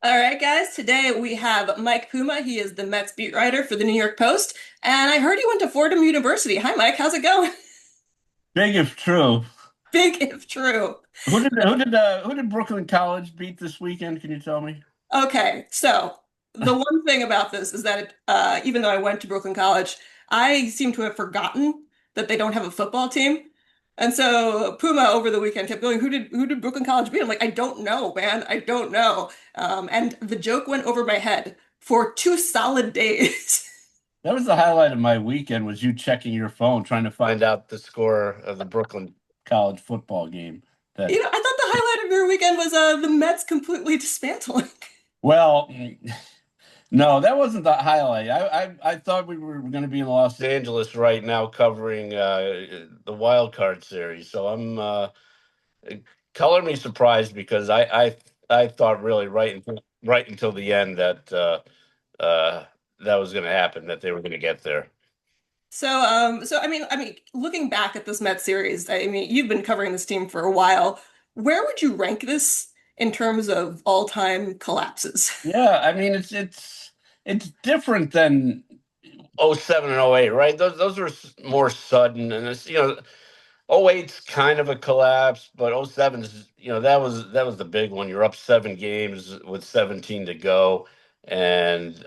All right, guys. Today we have Mike Puma. He is the Mets beat writer for the New York Post, and I heard he went to Fordham University. Hi, Mike. How's it going? Big if true. Big if true. Who did Brooklyn College beat this weekend? Can you tell me? Okay, so the one thing about this is that even though I went to Brooklyn College, I seem to have forgotten that they don't have a football team. And so Puma over the weekend kept going, who did Brooklyn College beat? I'm like, I don't know, man. I don't know. And the joke went over my head for 2 solid days. That was the highlight of my weekend was you checking your phone trying to find out the score of the Brooklyn College football game. That I thought the highlight of your weekend was the Mets completely dismantling. well, no, that wasn't the highlight. I thought we were going to be in Los Angeles right now covering the wild card series. So I'm color me surprised because I thought really right until the end that uh, that was going to happen, that they were going to get there. So I mean, looking back at this Mets series, I mean, you've been covering this team for a while. Where would you rank this in terms of all-time collapses? Yeah, I mean it's different than '07 and '08, right? Those were more sudden, and '08's kind of a collapse, but '07's, that was the big one. You're up 7 games with 17 to go, and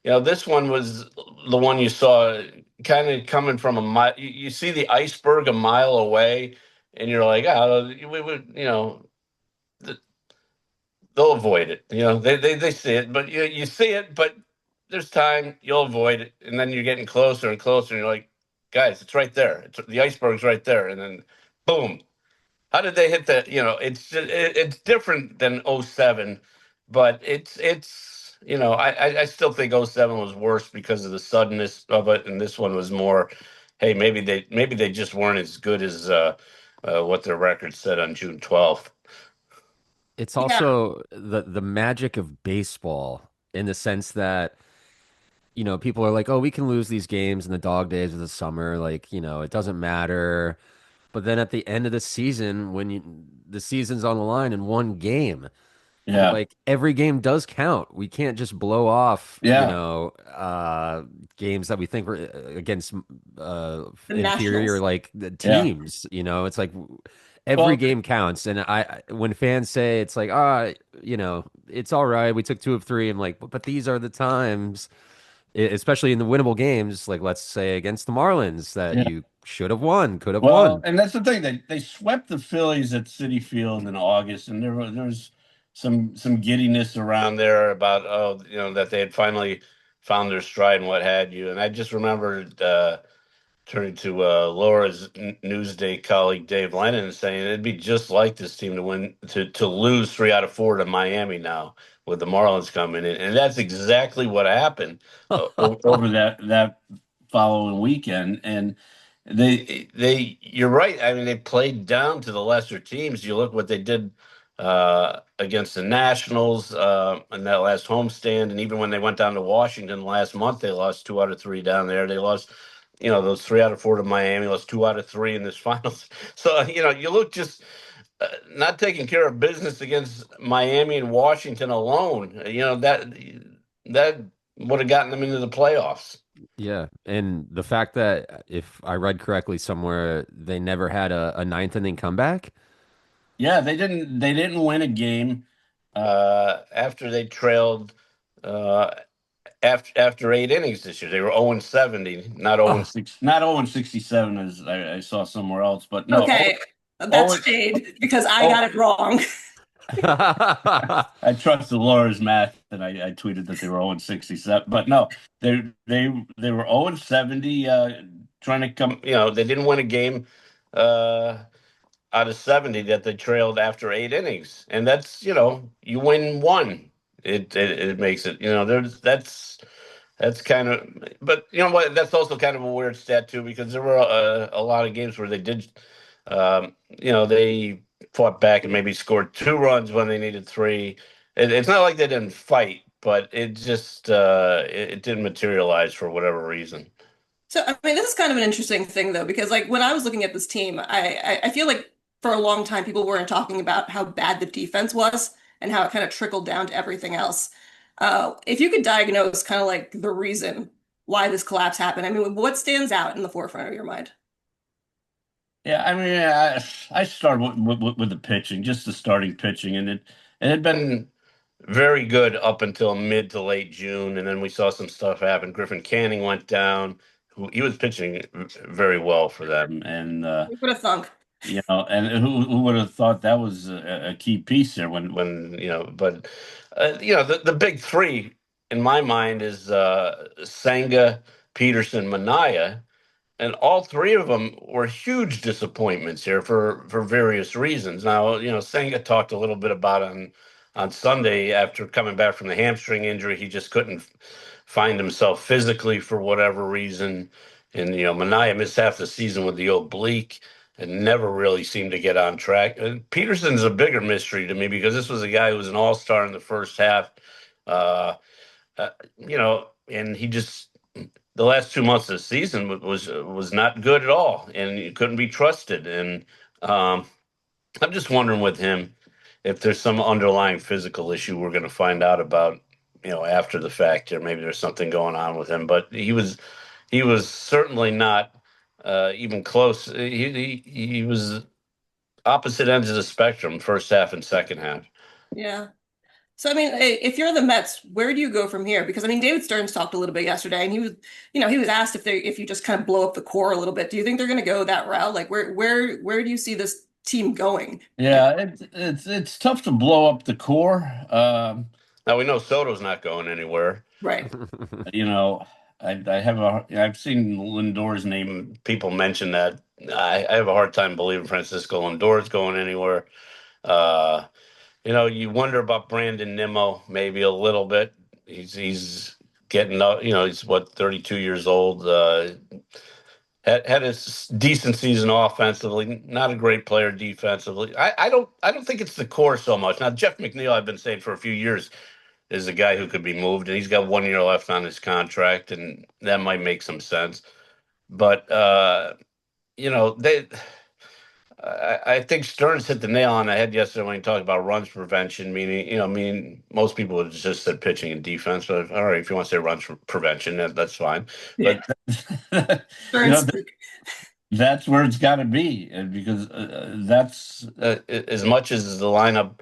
this one was the one you saw kind of coming from a mile. You see the iceberg a mile away, and you're like, oh, we would, they'll avoid it. They see it, but you see it, but there's time, you'll avoid it, and then you're getting closer and closer, and you're like, guys, it's right there. The iceberg's right there, and then boom. How did they hit that? It's different than '07, but I still think '07 was worse because of the suddenness of it, and this one was more, hey, maybe they just weren't as good as what their record said on June 12th. It's Yeah. also the magic of baseball in the sense that, people are like, oh, we can lose these games in the dog days of the summer. Like, it doesn't matter. But then at the end of the season, the season's on the line in one game, Yeah, like every game does count. We can't just blow off, yeah. games that we think were against The inferior Nationals. like the Yeah. teams. It's like every Well, game counts. And when fans say it's like, it's all right, we took two of three. I'm like, but these are the times, especially in the winnable games, like let's say against the Marlins, that yeah. you should have won, could have Well, won. and that's the thing. They swept the Phillies at Citi Field in August, and there was some giddiness around there about, that they had finally found their stride and what had you. And I just remembered turning to Laura's Newsday colleague Dave Lennon and saying it'd be just like this team to win to lose 3 out of 4 to Miami now with the Marlins coming in, and that's exactly what happened over that following weekend. And you're right. I mean, they played down to the lesser teams. You look what they did against the Nationals in that last homestand, and even when they went down to Washington last month, they lost 2 out of 3 down there. They lost, those 3 out of 4 to Miami, lost 2 out of 3 in this finals. So, you look just not taking care of business against Miami and Washington alone. That would have gotten them into the playoffs. Yeah, and the fact that if I read correctly somewhere, they never had a ninth inning comeback. Yeah, they didn't win a game after they trailed uh, after 8 innings this year. They were 0-70, not 0 Oh. 6, not 0-67 as I saw somewhere else, but no, Okay, 0, that's shade because I got 0, it wrong. I trusted Laura's math, and I tweeted that they were 0-67. But no, they were 0-70, trying to come. They didn't win a game uh, out of 70 that they trailed after 8 innings, and that's you win one. It makes it, that's kind of, but you know what? That's also kind of a weird stat too, because there were a lot of games where they did, they fought back and maybe scored 2 runs when they needed three. It's not like they didn't fight, but it just it didn't materialize for whatever reason. So, I mean, this is kind of an interesting thing, though, because like when I was looking at this team, I feel like for a long time people weren't talking about how bad the defense was, and how it kind of trickled down to everything else. If you could diagnose kind of like the reason why this collapse happened, I mean, what stands out in the forefront of your mind? Yeah, I mean, I started with the pitching, just the starting pitching, and it had been very good up until mid to late June, and then we saw some stuff happen. Griffin Canning went down, who he was pitching very well for them, and Who would have thunk? and who would have thought that was a key piece there when but the big three in my mind is Senga, Peterson, Mania. And all three of them were huge disappointments here for various reasons. Now, Senga talked a little bit about on Sunday after coming back from the hamstring injury. He just couldn't find himself physically for whatever reason. And, Mania missed half the season with the oblique and never really seemed to get on track. And Peterson's a bigger mystery to me because this was a guy who was an all-star in the first half. Uh, and he just the last 2 months of the season was not good at all, and he couldn't be trusted. And I'm just wondering with him if there's some underlying physical issue we're going to find out about, after the fact, or maybe there's something going on with him. But he was certainly not even close. He was opposite ends of the spectrum, first half and second half. Yeah. So, I mean, if you're the Mets, where do you go from here? Because I mean, David Stearns talked a little bit yesterday, and he was asked if you just kind of blow up the core a little bit. Do you think they're going to go that route? Like, where do you see this team going? Yeah, it's tough to blow up the core. Now we know Soto's not going anywhere. Right. You know, I've seen Lindor's name. People mention that. I have a hard time believing Francisco Lindor's going anywhere. Uh, you wonder about Brandon Nimmo maybe a little bit. He's getting up. He's what 32 years old. Had a decent season offensively. Not a great player defensively. I don't think it's the core so much. Now Jeff McNeil, I've been saying for a few years, is a guy who could be moved, and he's got 1 year left on his contract, and that might make some sense. But they. I think Stearns hit the nail on the head yesterday when he talked about runs prevention, meaning most people would just said pitching and defense. But all right, if you want to say runs prevention, that's fine. Yeah. But you know, Stearns. that's where it's got to be, and because that's as much as the lineup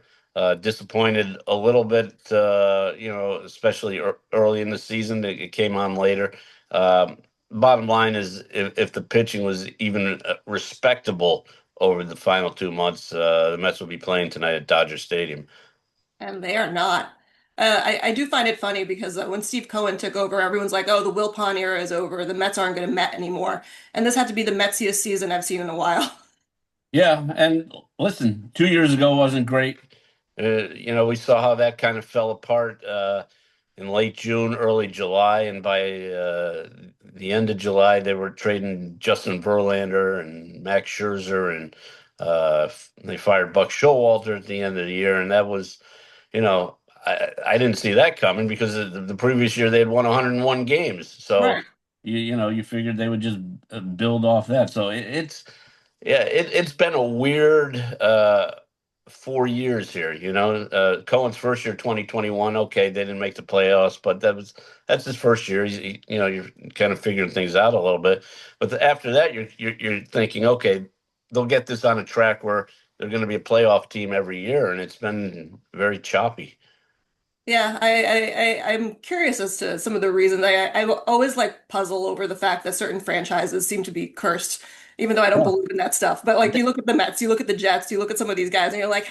disappointed a little bit, especially early in the season. It came on later. Bottom line is, if the pitching was even respectable over the final 2 months, the Mets will be playing tonight at Dodger Stadium. And they are not. I do find it funny because when Steve Cohen took over, everyone's like, "Oh, the Wilpon era is over. The Mets aren't going to Met anymore." And this had to be the Metsiest season I've seen in a while. Yeah, and listen, 2 years ago wasn't great. We saw how that kind of fell apart in late June, early July, and by the end of July, they were trading Justin Verlander and Max Scherzer, and they fired Buck Showalter at the end of the year, and that was, I didn't see that coming because the previous year they had won 101 games, so Right. you figured they would just build off that. So it's been a weird 4 years here. Cohen's first year, 2021. Okay, they didn't make the playoffs, but that's his first year. You're kind of figuring things out a little bit. But after that, you're thinking, okay, they'll get this on a track where they're going to be a playoff team every year, and it's been very choppy. Yeah, I'm curious as to some of the reasons. I always like puzzle over the fact that certain franchises seem to be cursed, even though I don't Yeah. believe in that stuff. But like you look at the Mets, you look at the Jets, you look at some of these guys, and you're like,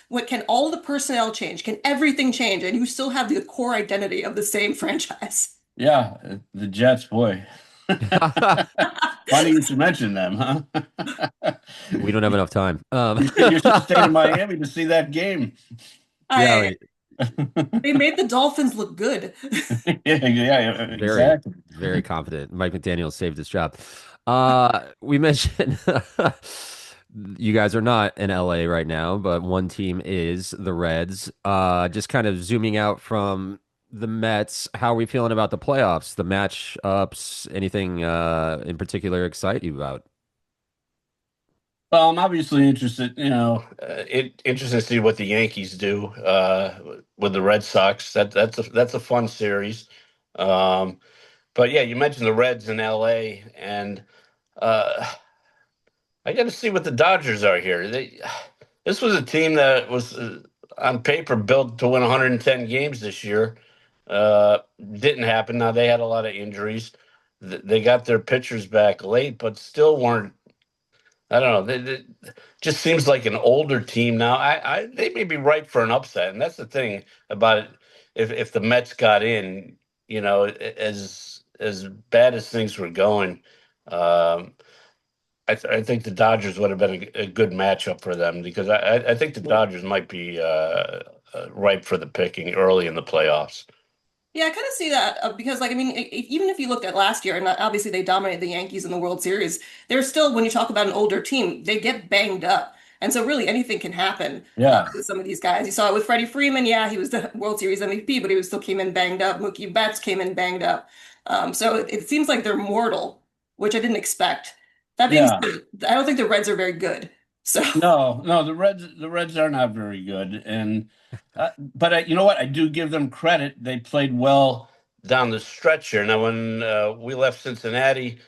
what can all the personnel change? Can everything change? And you still have the core identity of the same franchise. Yeah, the Jets, boy. Funny you should mention them, huh? We don't have enough time. You should stay in Miami to see that game. Yeah, I They made the Dolphins look good. Yeah, very, exactly. very confident. Mike McDaniel saved his job. We mentioned you guys are not in LA right now, but one team is the Reds. Just kind of zooming out from the Mets, how are we feeling about the playoffs, the matchups, anything in particular excite you about? Well, I'm obviously interested. Interested to see what the Yankees do with the Red Sox. That's a fun series. Um, but yeah, you mentioned the Reds in LA, and uh, I got to see what the Dodgers are here. This was a team that was on paper built to win 110 games this year. Didn't happen. Now they had a lot of injuries. They got their pitchers back late, but still weren't. I don't know. Just seems like an older team now. They may be ripe for an upset, and that's the thing about it. If the Mets got in, as bad as things were going, um, I think the Dodgers would have been a good matchup for them because I think the Dodgers might be ripe for the picking early in the playoffs. Yeah, I kind of see that because, like, I mean, even if you looked at last year, and obviously they dominated the Yankees in the World Series, they're still, when you talk about an older team, they get banged up. And so, really, anything can happen Yeah, with some of these guys. You saw it with Freddie Freeman. Yeah, he was the World Series MVP, but he was still came in banged up. Mookie Betts came in banged up. So it seems like they're mortal, which I didn't expect. That being yeah. said, I don't think the Reds are very good. So, No, no, the Reds are not very good, and but you know what? I do give them credit. They played well down the stretch here. Now, when we left Cincinnati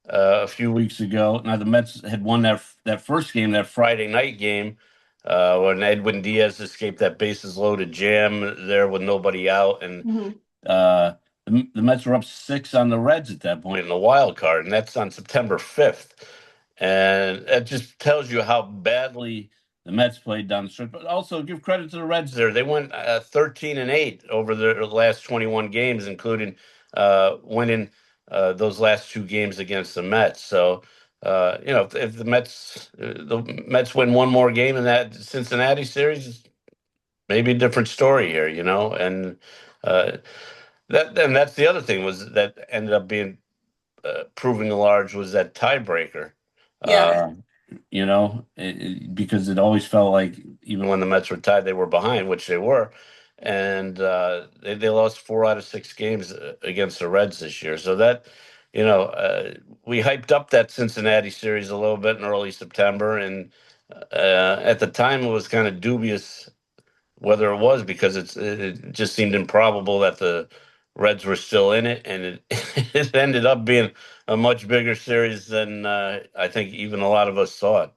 a few weeks ago, now the Mets had won that first game, that Friday night game, when Edwin Diaz escaped that bases loaded jam there with nobody out, and mhm. uh, the Mets were up six on the Reds at that point in the wild card, and that's on September 5th. And it just tells you how badly the Mets played down the stretch. But also give credit to the Reds there. They went 13-8 over the last 21 games, including winning those last two games against the Mets. So, if the Mets win one more game in that Cincinnati series, maybe a different story here, and uh, that's the other thing was that ended up being proving large was that tiebreaker. Yeah. Uh, because it always felt like even when the Mets were tied, they were behind, which they were, and they lost 4 out of 6 games against the Reds this year. So that, we hyped up that Cincinnati series a little bit in early September, and at the time it was kind of dubious whether it was because it just seemed improbable that the Reds were still in it, and it it ended up being a much bigger series than I think even a lot of us thought.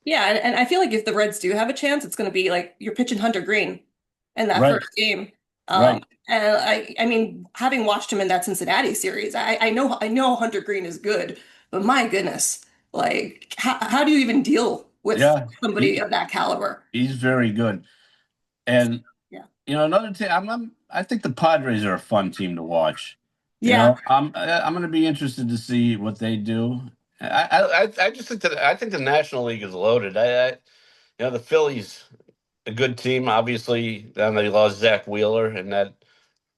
Yeah, and I feel like if the Reds do have a chance, it's going to be like you're pitching Hunter Green in that Right, first game. right. And I mean, having watched him in that Cincinnati series, I know Hunter Green is good, but my goodness, like how do you even deal with Yeah, somebody of that caliber? he's very good. And Yeah, another team. I think the Padres are a fun team to watch. yeah, I'm going to be interested to see what they do. I just think that I think the National League is loaded. The Phillies a good team, obviously. Then they lost Zach Wheeler, and that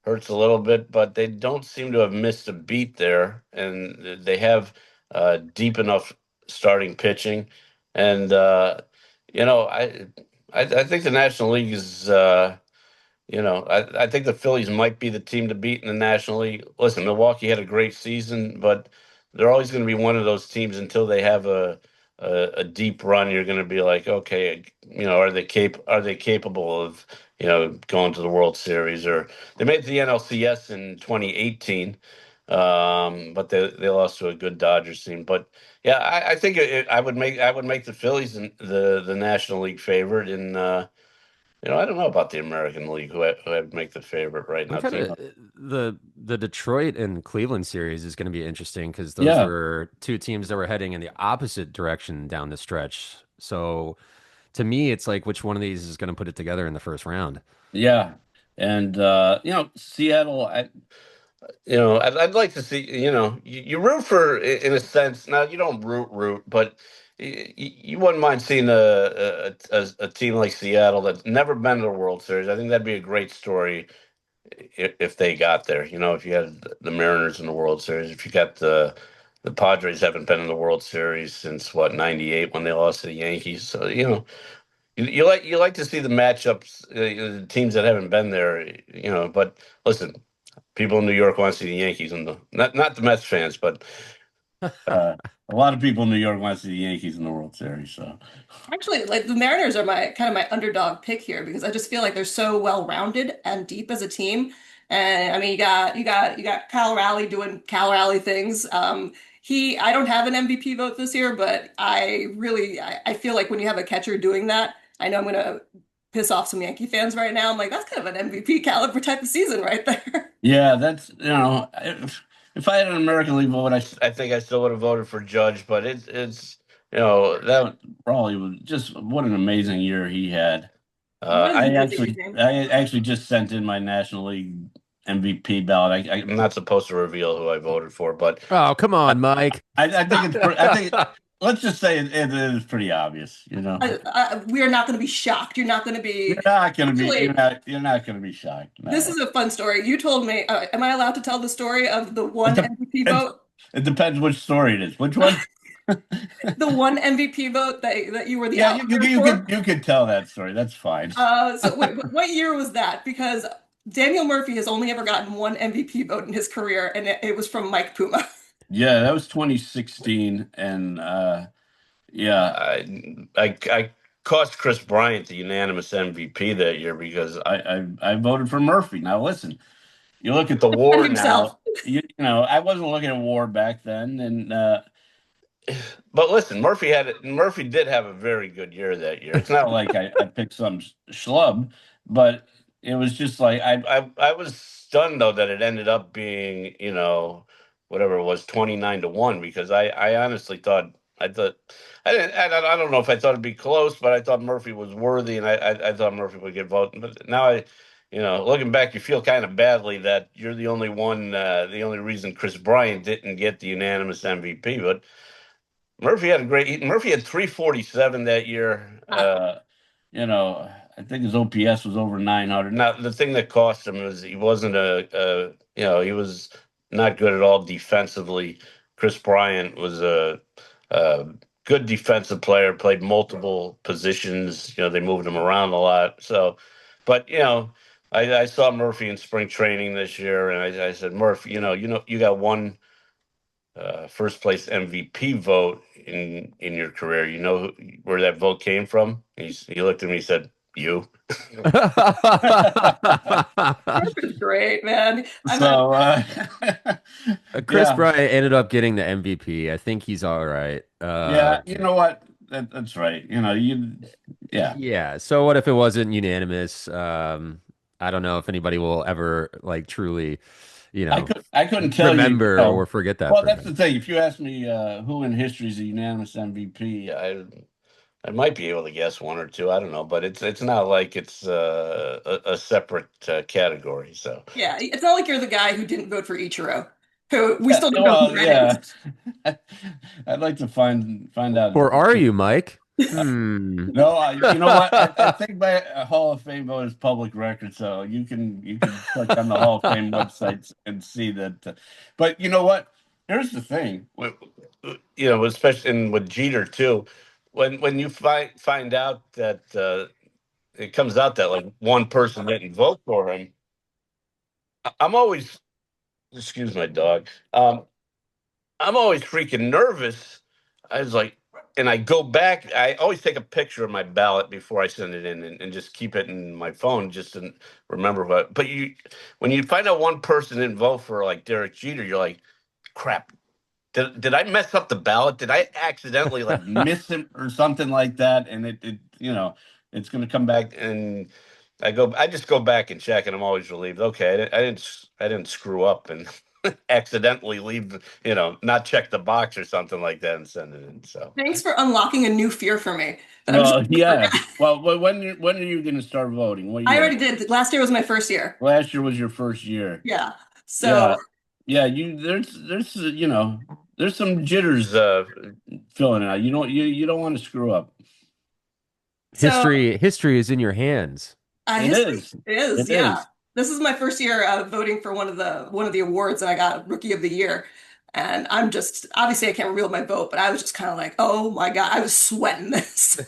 hurts a little bit. But they don't seem to have missed a beat there, and they have deep enough starting pitching. And you know, I think the National League is. I think the Phillies might be the team to beat in the National League. Listen, Milwaukee had a great season, but they're always going to be one of those teams until they have a deep run. You're going to be like, okay, are they capable of going to the World Series? Or they made the NLCS in 2018, but they lost to a good Dodgers team. But yeah, I think I would make the Phillies the National League favorite in. I don't know about the American League, who I'd make the favorite right I'm now. kind of the Detroit and Cleveland series is going to be interesting because those Yeah, were two teams that were heading in the opposite direction down the stretch. So to me, it's like which one of these is going to put it together in the first round. yeah, and Seattle. I'd like to see. You root for in a sense. Now you don't root, but you wouldn't mind seeing a team like Seattle that's never been to the World Series. I think that'd be a great story if they got there. If you had the Mariners in the World Series, if you got the Padres haven't been in the World Series since what '98 when they lost to the Yankees. So you like to see the matchups, the teams that haven't been there. But listen, people in New York want to see the Yankees and not the Mets fans, but Uh, a lot of people in New York want to see the Yankees in the World Series. So Actually, like the Mariners are my kind of my underdog pick here because I just feel like they're so well-rounded and deep as a team. And I mean, you got Kyle Raleigh doing Kyle Raleigh things. I don't have an MVP vote this year, but I feel like when you have a catcher doing that, I know I'm gonna piss off some Yankee fans right now. I'm like, that's kind of an MVP caliber type of season right there. yeah, that's if I had an American League vote, I think I still would have voted for Judge. But it's that Raleigh was just what an amazing year he had. What an amazing game. I actually just sent in my National League MVP ballot. I'm not supposed to reveal who I voted for, but Oh, come on, Mike. I think I think let's just say it is pretty obvious. We are not going to be shocked. You're not going to be. Actually, You're not going to be shocked. this No. is a fun story. You told me, am I allowed to tell the story of the It, one de- MVP it, vote? it depends which story it is. Which one? The one MVP vote that you were the Yeah, outlier for? you could tell that story. That's fine. So wait, what year was that? Because Daniel Murphy has only ever gotten one MVP vote in his career, and it was from Mike Puma. Yeah, that was 2016, and yeah, I cost Chris Bryant the unanimous MVP that year because I voted for Murphy. Now listen, you look at the And WAR himself. now. I wasn't looking at WAR back then, and but listen, Murphy did have a very good year that year. It's not like I picked some schlub, but it was just like I was stunned though that it ended up being whatever it was 29-1 because I honestly thought I don't know if I thought it'd be close, but I thought Murphy was worthy and I thought Murphy would get voted. But now looking back, you feel kind of badly that you're the only one, the only reason Chris Bryant didn't get the unanimous MVP, but. Murphy had 347 that year. I think his OPS was over 900. Now, the thing that cost him was he wasn't he was not good at all defensively. Chris Bryant was a good defensive player, played multiple positions. They moved him around a lot. So, but I saw Murphy in spring training this year, and I said, Murphy, you got one first place MVP vote in your career. You know where that vote came from? He looked at me and said, "You." Murphy's great, man. So Chris yeah, Bryant ended up getting the MVP. I think he's all right. yeah. You know what? That's right. Yeah. Yeah. So what if it wasn't unanimous? I don't know if anybody will ever like truly, I couldn't tell you. remember or forget that Well, for that's the him. thing. If you ask me who in history is a unanimous MVP, I might be able to guess one or two. I don't know, but it's not like it's a separate category. So Yeah, it's not like you're the guy who didn't vote for Ichiro, who we yeah, still don't know who well, that is. yeah. I'd like to find out. Or are you, Mike? Hmm. No, you know what? I think my Hall of Fame vote is public record, so you can click on the Hall of Fame websites and see that. But you know what? Here's the thing. Especially with Jeter too, when you find out that it comes out that like one person didn't vote for him, I'm always excuse my dog. I'm always freaking nervous. I was like, and I go back. I always take a picture of my ballot before I send it in, and just keep it in my phone just to remember what. But when you find out one person didn't vote for like Derek Jeter, you're like, crap. Did I mess up the ballot? Did I accidentally like miss him or something like that? And it's going to come back and I just go back and check and I'm always relieved. Okay, I didn't screw up and accidentally leave, not check the box or something like that and send it in. So, Thanks for unlocking a new fear for me that I'm just well, gonna yeah. forget. Well, when are you going to start voting? What I year? already did. Last year was my first year. Last year was your first year. Yeah. So Yeah. Yeah, there's there's some jitters filling it out. You don't want to screw up. so History is in your hands. It history is. is, It yeah. is. This is my first year voting for one of the awards, and I got Rookie of the Year. And I'm just obviously I can't reveal my vote, but I was just kind of like, oh my God, I was sweating this.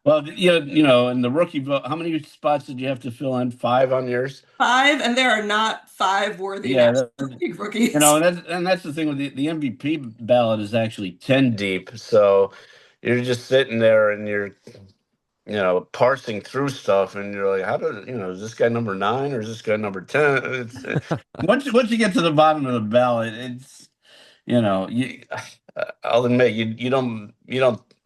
Well, in the rookie vote, how many spots did you have to fill in? Five on yours? Five, and there are not five worthy Yeah, National League and rookies. that's the thing with the MVP ballot is actually 10 deep. So you're just sitting there and you're parsing through stuff, and you're like, how do is this guy number nine or is this guy number 10? Once you get to the bottom of the ballot, it's you. I'll admit you don't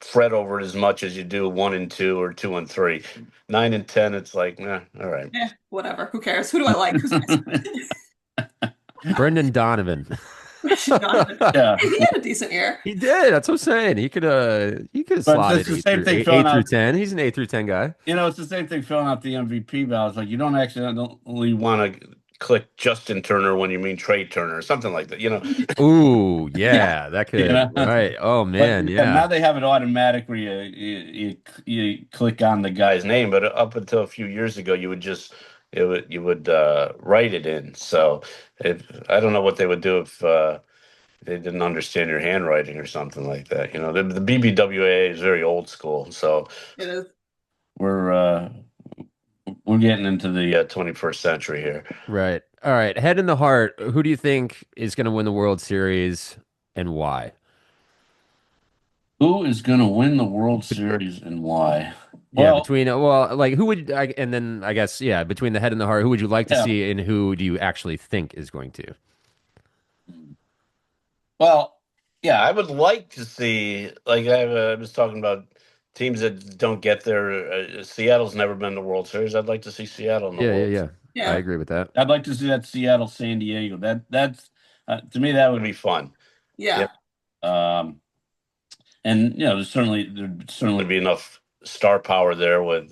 fret over it as much as you do one and two or two and three. Nine and 10, it's like, all right. Whatever. Who cares? Who do I like? Who's nice? Brendan Donovan. Donovan. Yeah, Hey, he had a decent year. He did. That's what I'm saying. He could have but slotted it's the same thing filling eight through out. 10. He's an 8 through 10 guy. It's the same thing filling out the MVP ballots. Like you don't accidentally want to click Justin Turner when you mean Trey Turner or something like that. Ooh, Yeah. yeah, that You could, know. right. Oh But man, yeah, now yeah. they have it automatic where you click on the guy's name. But up until a few years ago, you would write it in. So I don't know what they would do if they didn't understand your handwriting or something like that. The BBWA is very old school. So It is. we're uh, we're getting into the 21st century here. Right. All right. Head in the heart. Who do you think is going to win the World Series and why? Who is going to win the World Series and why? Yeah, Well, between like who would and then I guess yeah, between the head and the heart, who would you like to yeah. see and who do you actually think is going to? Well, yeah, I would like to see, like I was talking about teams that don't get there. Seattle's never been in the World Series. I'd like to see Seattle in the Yeah, yeah, World yeah. Series. I Yeah. agree with that. I'd like to see that Seattle San Diego. That's to me that would be fun. Yeah. Yeah. Um, and there'd certainly be enough star power there with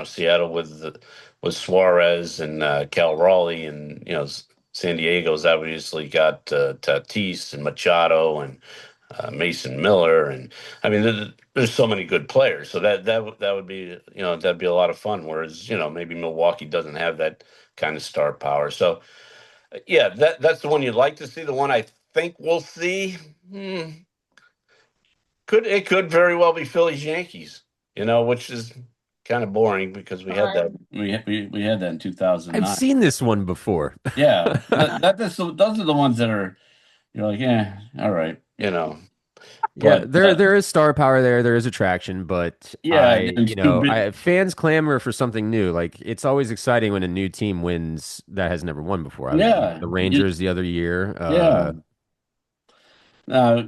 Seattle with Suarez and Cal Raleigh, and San Diego's obviously got Tatis and Machado and Mason Miller, and I mean there's so many good players, so that would be that'd be a lot of fun. Whereas maybe Milwaukee doesn't have that kind of star power. So yeah, that's the one you'd like to see. The one I think we'll see. Hmm, could very well be Phillies Yankees, which is kind of boring because we All had right. that we had that in I've 2009. seen this one before. Yeah, those are the ones that are you're like, yeah, all right, Yeah, but there is star power there. There is attraction, but yeah, it's too big. fans clamor for something new. Like it's always exciting when a new team wins that has never won before. I was Yeah, the Rangers the other year. yeah.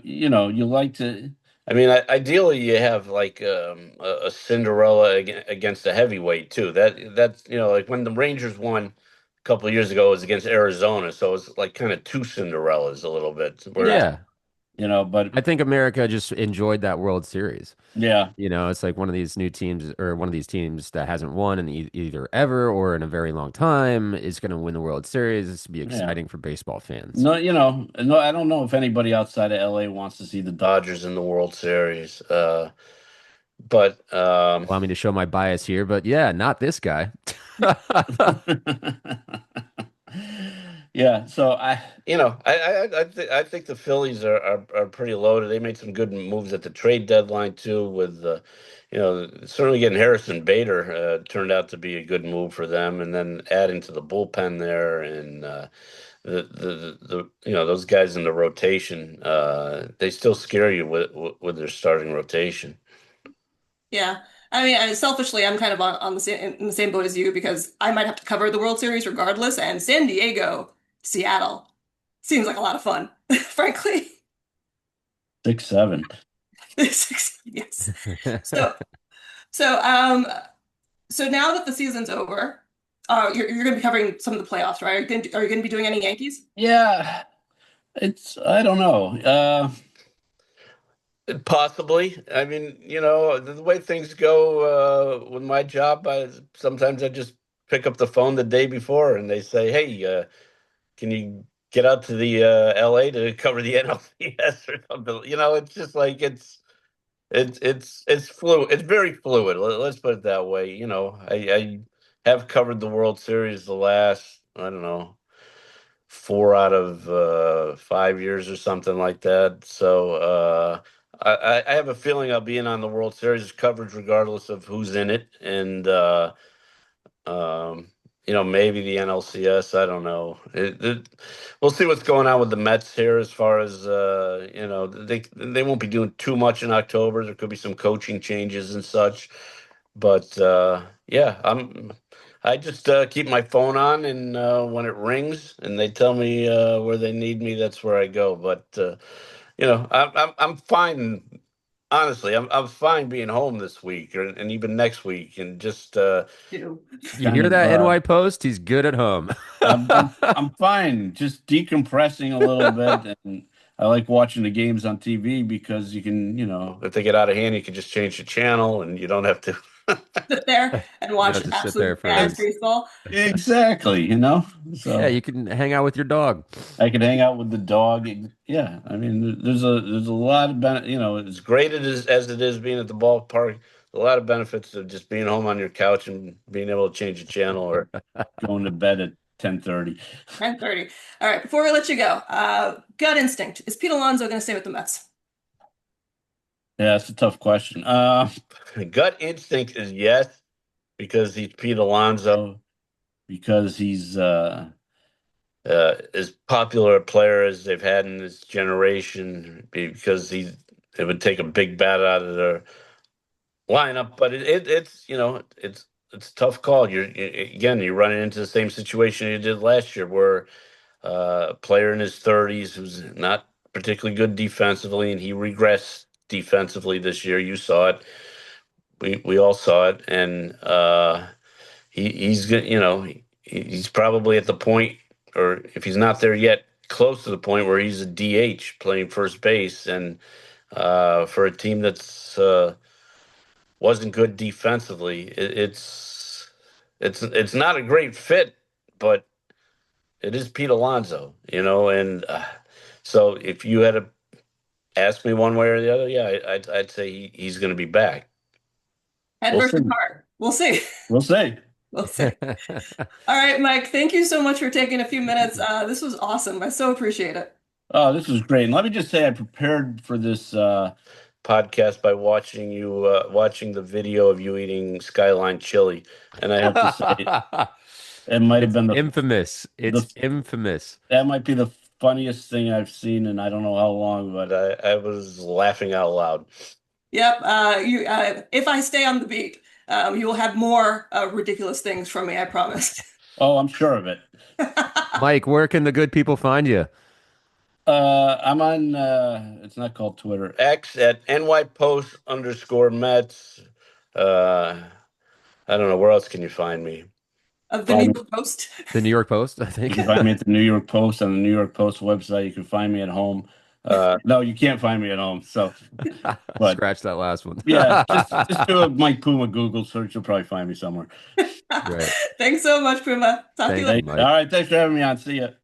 You like to. I mean, ideally, you have like a Cinderella against a heavyweight too. That's like when the Rangers won a couple of years ago, it was against Arizona, so it's like kind of two Cinderellas a little bit. Whereas, Yeah. Yeah, but I think America just enjoyed that World Series. yeah, It's like one of these new teams or one of these teams that hasn't won in either ever or in a very long time is going to win the World Series. This would be yeah. exciting for baseball fans. No, no, I don't know if anybody outside of LA wants to see the Dodgers in the World Series. But Allow me to show my bias here, but yeah, not this guy. yeah, so I think the Phillies are pretty loaded. They made some good moves at the trade deadline too. With certainly getting Harrison Bader turned out to be a good move for them, and then adding to the bullpen there and the those guys in the rotation, they still scare you with their starting rotation. Yeah. I mean, selfishly, I'm kind of on in the same boat as you because I might have to cover the World Series regardless, and San Diego, Seattle seems like a lot of fun, frankly. 6-7. Yes. So, so, um, so now that the season's over, you're going to be covering some of the playoffs, right? Are you going to be doing any Yankees? Yeah, I don't know. Possibly. I mean, the way things go with my job, sometimes I just pick up the phone the day before and they say, "Hey, can you get out to the LA to cover the NLCS or something?" It's just like it's fluid. It's very fluid. Let's put it that way. I have covered the World Series the last, I don't know, 4 out of 5 years or something like that. So I have a feeling I'll be in on the World Series coverage regardless of who's in it, and um, maybe the NLCS. I don't know. We'll see what's going on with the Mets here as far as they won't be doing too much in October. There could be some coaching changes and such, but yeah, I just keep my phone on, and when it rings and they tell me where they need me, that's where I go. But I'm fine. Honestly, I'm fine being home this week and even next week, and just You. You kind hear of that, NY Post? He's good at home. I'm fine, just decompressing a little bit, and I like watching the games on TV because you can, if they get out of hand, you can just change the channel, and you don't have to. Sit there and You don't watch have to sit there absolute for bad baseball. Exactly, yeah, so you can hang out with your dog. I can hang out with the dog. Yeah, I mean, there's a lot of as great as it is being at the ballpark, a lot of benefits of just being home on your couch and being able to change the channel or going to bed at 10:30. 10:30. All right, before we let you go, gut instinct. Is Pete Alonso going to stay with the Mets? Yeah, that's a tough question. Gut instinct is yes, because he's Pete Alonso, because he's as popular a player as they've had in this generation, because it would take a big bat out of their lineup. But it's a tough call. You're running into the same situation you did last year, where a player in his 30s who's not particularly good defensively, and he regressed defensively this year. You saw it. We all saw it, and he's probably at the point, or if he's not there yet, close to the point where he's a DH playing first base, and for a team that's wasn't good defensively, it's not a great fit, but it is Pete Alonso, and so if you had to ask me one way or the other, yeah, I'd say he's going to be back. Head We'll versus see. heart. We'll see. We'll see. We'll see. All right, Mike, thank you so much for taking a few minutes. This was awesome. I so appreciate it. Oh, this was great. And let me just say, I prepared for this podcast by watching the video of you eating Skyline chili, and I have to say, it might have It's been infamous. the It's infamous. that might be the funniest thing I've seen in I don't know how long, but I was laughing out loud. Yep. If I stay on the beat, you will have more ridiculous things from me, I promise. Oh, I'm sure of it. Mike, where can the good people find you? I'm on. It's not called Twitter. X at NYPost_Mets. Uh, I don't know where else can you find me. Of the New Find me, York Post. The New York Post, I you think. can find me at the New York Post on the New York Post website. You can find me at home. No, you can't find me at home. So, but Scratch that last one. yeah, just do a Mike Puma Google search. You'll probably find me somewhere. Great. Thanks so much, Puma. Talk to you Thank later. you, All Mike. right, thanks for having me on. See ya.